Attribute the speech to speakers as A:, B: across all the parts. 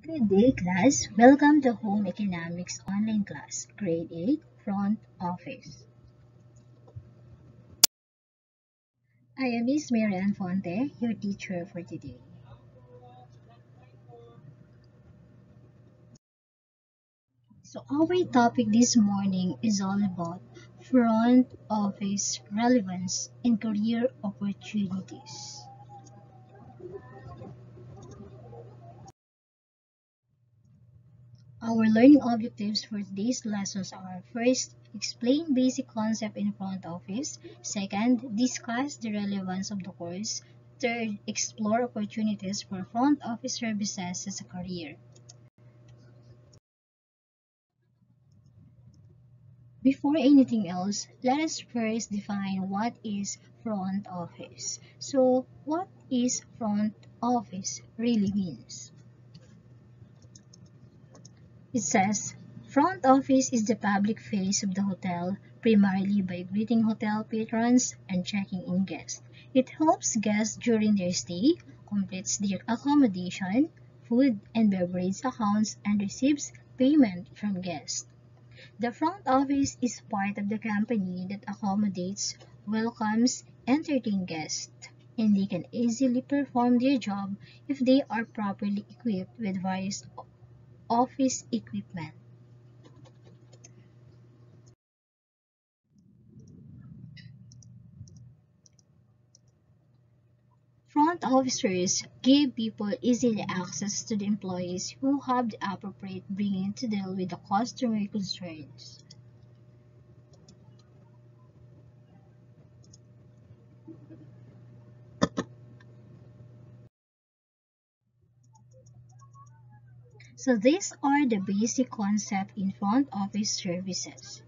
A: Good day, class. Welcome to Home Economics Online Class, Grade 8, Front Office. I am Miss Marian Fonte, your teacher for today. So our topic this morning is all about front office relevance and career opportunities. Our learning objectives for today's lessons are: first, explain basic concept in front office; second, discuss the relevance of the course; third, explore opportunities for front office services as a career. Before anything else, let us first define what is front office. So, what is front office really means? It says, front office is the public face of the hotel, primarily by greeting hotel patrons and checking in guests. It helps guests during their stay, completes their accommodation, food and beverage accounts, and receives payment from guests. The front office is part of the company that accommodates, welcomes, entertains guests, and they can easily perform their job if they are properly equipped with various office equipment. Front officers give people easily access to the employees who have the appropriate bringing to deal with the customer concerns. So these are the basic concept in front office services.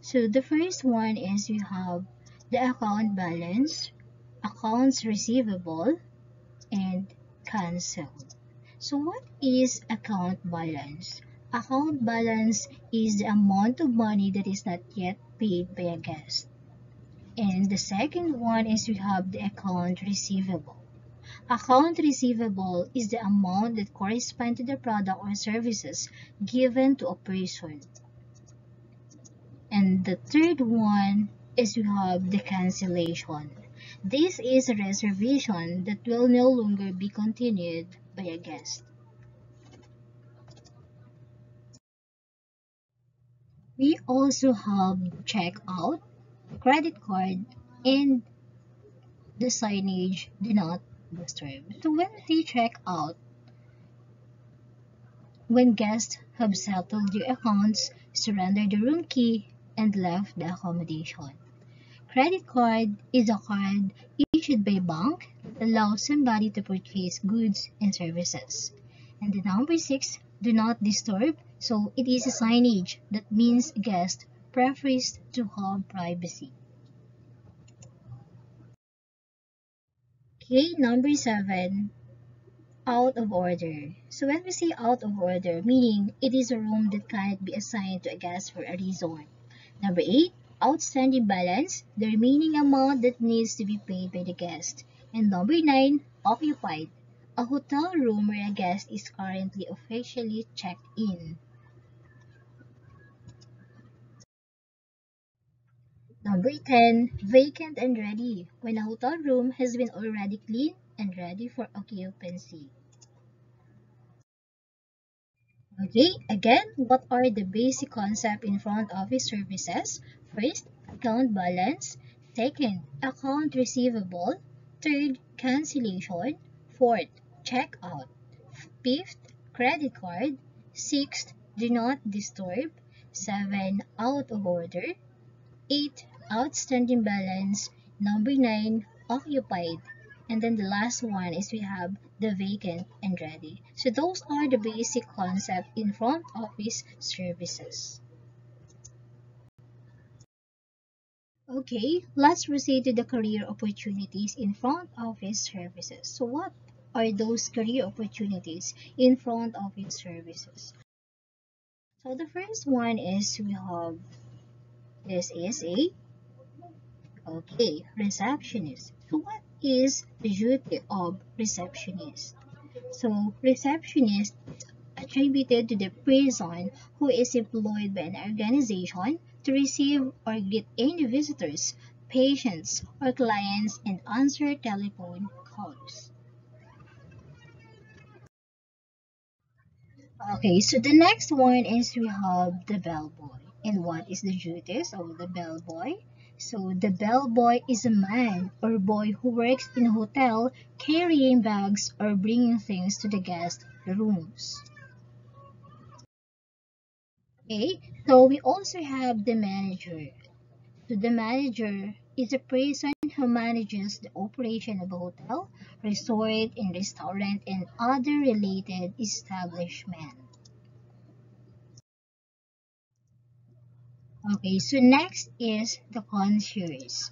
A: So the first one is we have the account balance, accounts receivable, and cancel. So what is account balance? Account balance is the amount of money that is not yet paid by a guest. And the second one is we have the account receivable. Account receivable is the amount that corresponds to the product or services given to a person. And the third one is we have the cancellation. This is a reservation that will no longer be continued by a guest. We also have checkout, credit card, and the signage do not disturb. So when we check out, when guests have settled their accounts, surrendered the room key, and left the accommodation. Credit card is a card issued by bank that allows somebody to purchase goods and services. And the number 6, do not disturb. So it is a signage that means guest prefers to have privacy. Okay, number 7, out of order. So when we say out of order, meaning it is a room that cannot be assigned to a guest for a reason. Number 8, outstanding balance, the remaining amount that needs to be paid by the guest. And number 9, occupied, a hotel room where a guest is currently officially checked in. Number 10, vacant and ready, when a hotel room has been already cleaned and ready for occupancy. Okay, again, what are the basic concepts in front office services? First, account balance. Second, account receivable. Third, cancellation. Fourth, checkout. Fifth, credit card. Sixth, do not disturb. 7, out of order. 8, outstanding balance. Number 9, occupied. And then the last one is we have the vacant and ready. So those are the basic concept in front office services. Okay, let's proceed to the career opportunities in front office services. So what are those career opportunities in front office services? So the first one is we have this is a receptionist. So what is the duty of receptionist? So receptionist attributed to the person who is employed by an organization to receive or greet any visitors, patients, or clients and answer telephone calls. Okay, so the next one is we have the bellboy. And what is the duties of the bellboy? So the bellboy is a man or boy who works in a hotel carrying bags or bringing things to the guest rooms. Okay, so we also have the manager. So the manager is a person who manages the operation of a hotel, resort, and restaurant and other related establishment. Okay, so next is the concierge.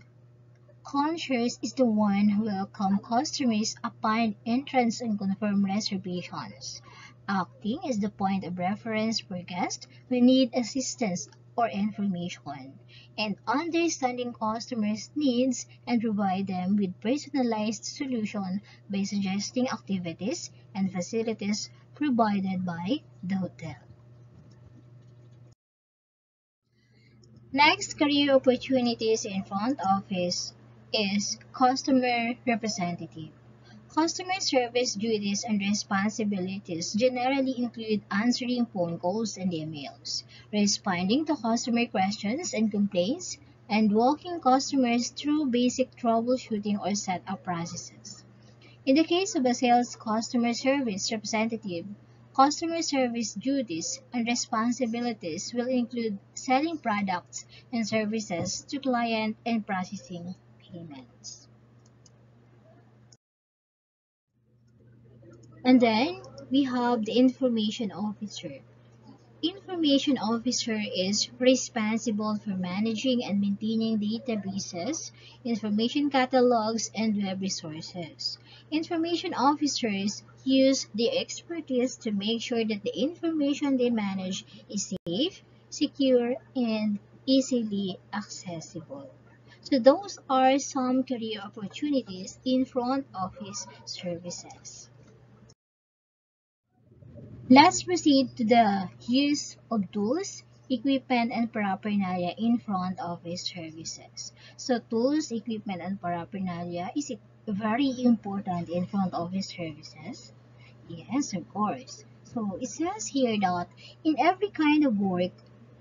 A: Concierge is the one who welcomes customers upon entrance and confirm reservations, acting as the point of reference for guests who need assistance or information, and understanding customers' needs and provide them with personalized solution by suggesting activities and facilities provided by the hotel. Next career opportunities in front office is customer representative. Customer service duties and responsibilities generally include answering phone calls and emails, responding to customer questions and complaints, and walking customers through basic troubleshooting or setup processes. In the case of a sales customer service representative, customer service duties and responsibilities will include selling products and services to client and processing payments. And then we have the information officer. Information officer is responsible for managing and maintaining databases, information catalogs, and web resources. Information officers use their expertise to make sure that the information they manage is safe, secure, and easily accessible. So those are some career opportunities in front office services. Let's proceed to the use of tools, equipment, and paraphernalia in front office services. So tools, equipment, and paraphernalia is very important in front office services. Yes, of course. So it says here that in every kind of work,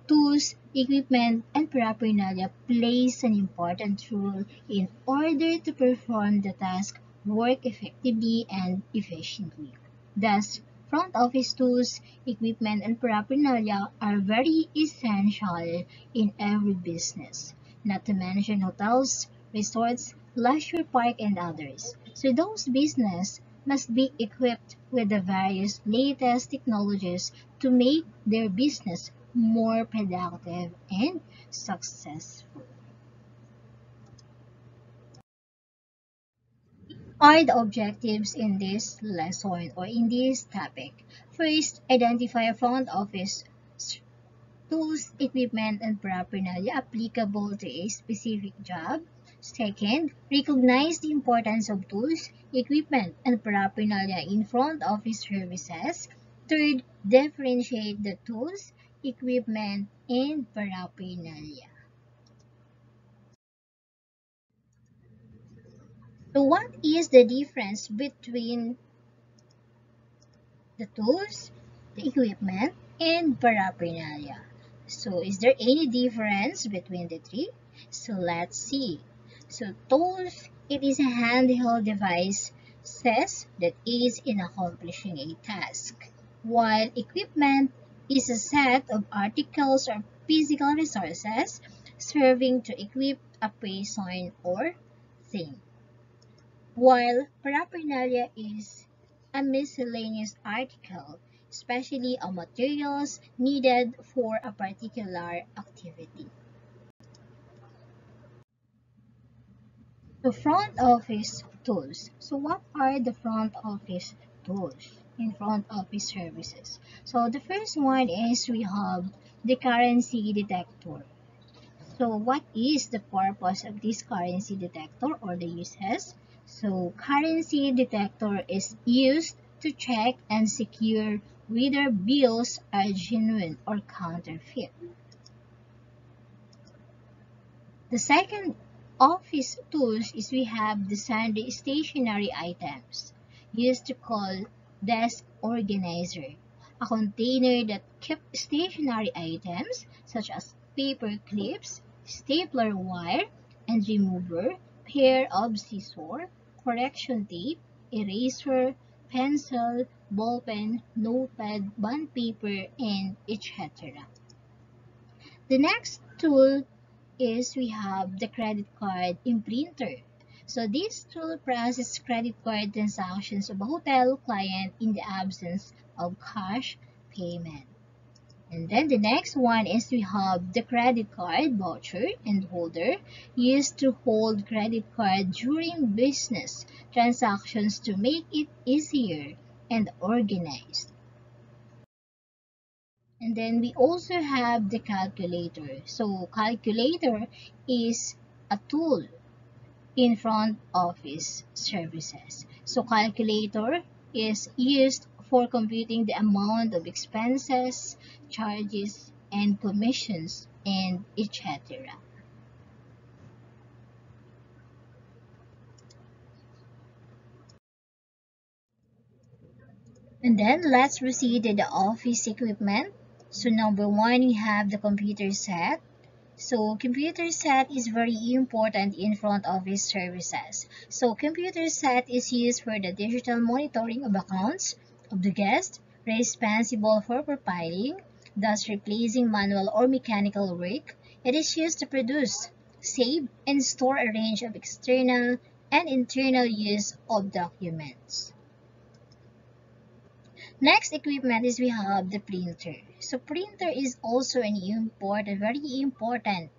A: tools, equipment, and paraphernalia plays an important role in order to perform the task, work effectively and efficiently. Thus, front office tools, equipment, and paraphernalia are very essential in every business, not to mention hotels, resorts, leisure park, and others. So those business must be equipped with the various latest technologies to make their business more productive and successful. Are the objectives in this lesson or in this topic? First, identify front office tools, equipment, and paraphernalia applicable to a specific job. Second, recognize the importance of tools, equipment, and paraphernalia in front office services. Third, differentiate the tools, equipment, and paraphernalia. So what is the difference between the tools, the equipment, and paraphernalia? So is there any difference between the three? So let's see. So tools, it is a handheld device says that aids in accomplishing a task, while equipment is a set of articles or physical resources serving to equip a person or thing, while paraphernalia is a miscellaneous article, especially on materials needed for a particular activity. So front office tools. So what are the front office tools in front office services? So the first one is we have the currency detector. So what is the purpose of this currency detector or the uses? So currency detector is used to check and secure whether bills are genuine or counterfeit. The second office tools is we have the sundry stationary items used to call desk organizer, a container that keeps stationary items such as paper clips, stapler wire and remover, pair of scissors, correction tape, eraser, pencil, ballpen, notepad, bond paper, and etc. The next tool is we have the credit card imprinter. So this tool processes credit card transactions of a hotel client in the absence of cash payment. And then the next one is we have the credit card voucher and holder used to hold credit card during business transactions to make it easier and organized. And then we also have the calculator. So calculator is a tool in front office services. So calculator is used for computing the amount of expenses, charges, and commissions, and etc. And then let's proceed to the office equipment. So number one, we have the computer set. So computer set is very important in front office services. So computer set is used for the digital monitoring of accounts of the guest, responsible for profiling, thus replacing manual or mechanical work. It is used to produce, save, and store a range of external and internal use of documents. Next equipment is we have the printer. So printer is also an important, very important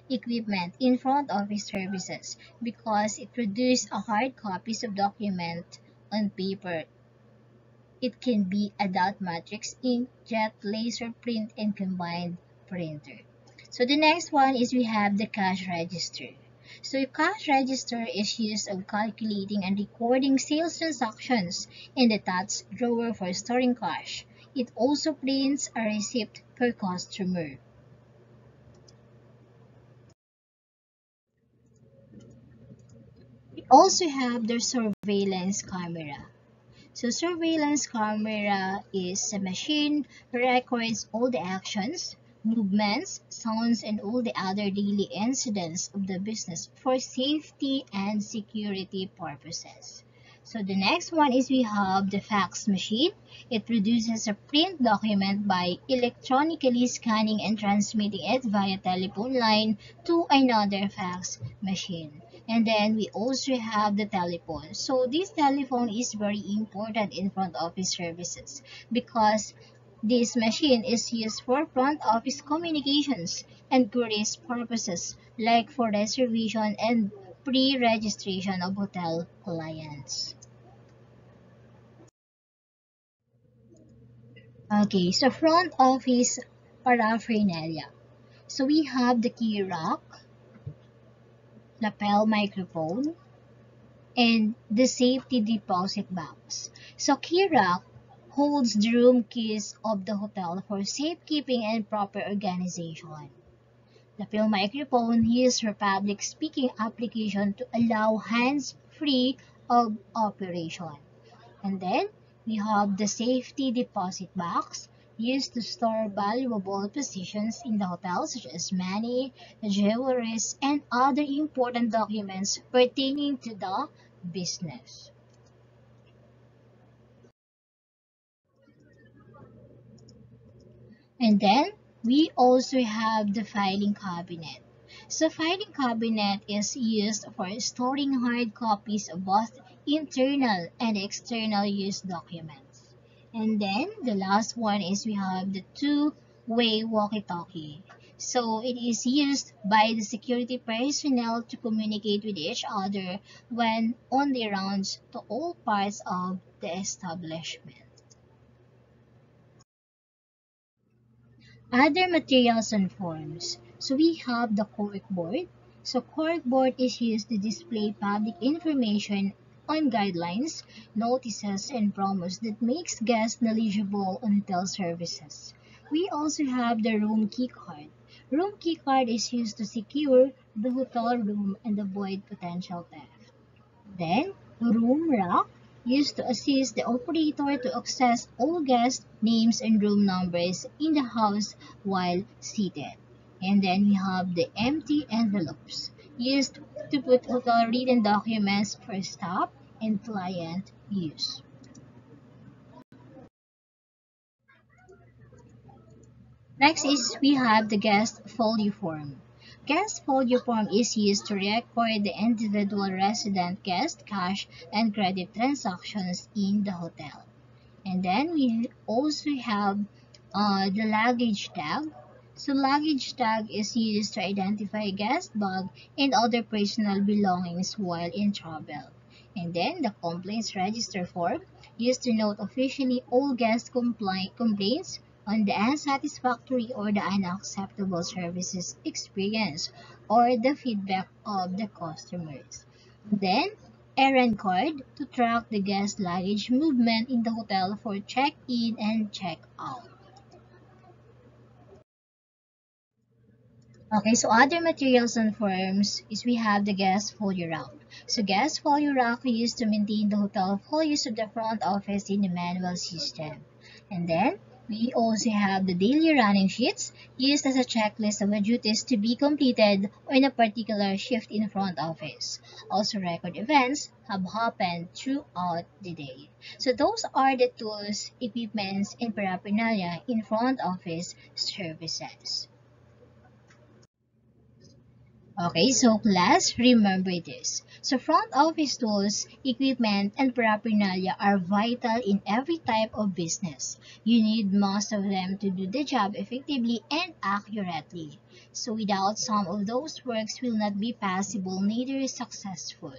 A: equipment in front office services because it produces a hard copies of document on paper. It can be a dot matrix, inkjet, laser print, and combined printer. So the next one is we have the cash register. So cash register is used of calculating and recording sales transactions in the tax drawer for storing cash. It also prints a receipt per customer. We also have the surveillance camera. So surveillance camera is a machine that records all the actions, movements, sounds, and all the other daily incidents of the business for safety and security purposes. So the next one is we have the fax machine. It produces a print document by electronically scanning and transmitting it via telephone line to another fax machine. And then we also have the telephone. So this telephone is very important in front office services because this machine is used for front office communications and queries purposes like for reservation and pre-registration of hotel clients. Okay, so front office paraphernalia. So we have the key rack, lapel microphone, and the safety deposit box. So key rack holds the room keys of the hotel for safekeeping and proper organization. The film microphone used for public speaking application to allow hands-free of operation. And then we have the safety deposit box used to store valuable possessions in the hotel such as money, jewelry, and other important documents pertaining to the business. And then we also have the filing cabinet. So filing cabinet is used for storing hard copies of both internal and external use documents. And then the last one is we have the two-way walkie-talkie. So it is used by the security personnel to communicate with each other when on the rounds to all parts of the establishment. Other materials and forms. So we have the corkboard. So corkboard is used to display public information on guidelines, notices, and promos that makes guests knowledgeable on hotel services. We also have the room key card. Room key card is used to secure the hotel room and avoid potential theft. Then, room lock used to assist the operator to access all guest names and room numbers in the house while seated. And then we have the empty envelopes used to put hotel written documents for staff and client use. Next is we have the guest folio form. Guest folio form is used to record the individual resident guest cash and credit transactions in the hotel. And then we also have the luggage tag. So luggage tag is used to identify guest bag and other personal belongings while in travel. And then the complaints register form used to note officially all guest complaints on the unsatisfactory or the unacceptable services experience or the feedback of the customers. Then errand card to track the guest luggage movement in the hotel for check-in and check-out. Okay, so other materials and forms is we have the guest folio rack. So guest folio rack we use to maintain the hotel folios of the front office in the manual system. And then we also have the daily running sheets used as a checklist of the duties to be completed on a particular shift in front office. Also record events have happened throughout the day. So those are the tools, equipments, and paraphernalia in front office services. Okay, so class, remember this. So front office tools, equipment, and paraphernalia are vital in every type of business. You need most of them to do the job effectively and accurately. So without some of those works will not be possible, neither successful.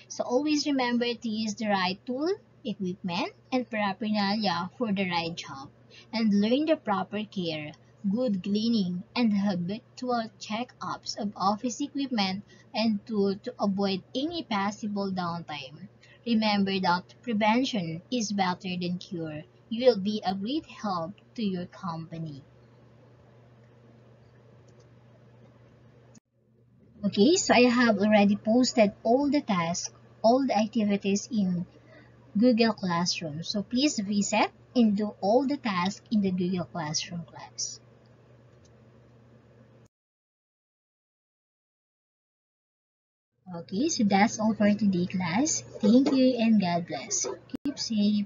A: So always remember to use the right tool, equipment, and paraphernalia for the right job. And learn the proper care, good cleaning, and habitual check-ups of office equipment and tool to avoid any possible downtime. Remember that prevention is better than cure. You will be a great help to your company. Okay, so I have already posted all the tasks, all the activities in Google Classroom. So please visit and do all the tasks in the Google Classroom class. Okay, so that's all for today, class. Thank you and God bless. Keep safe.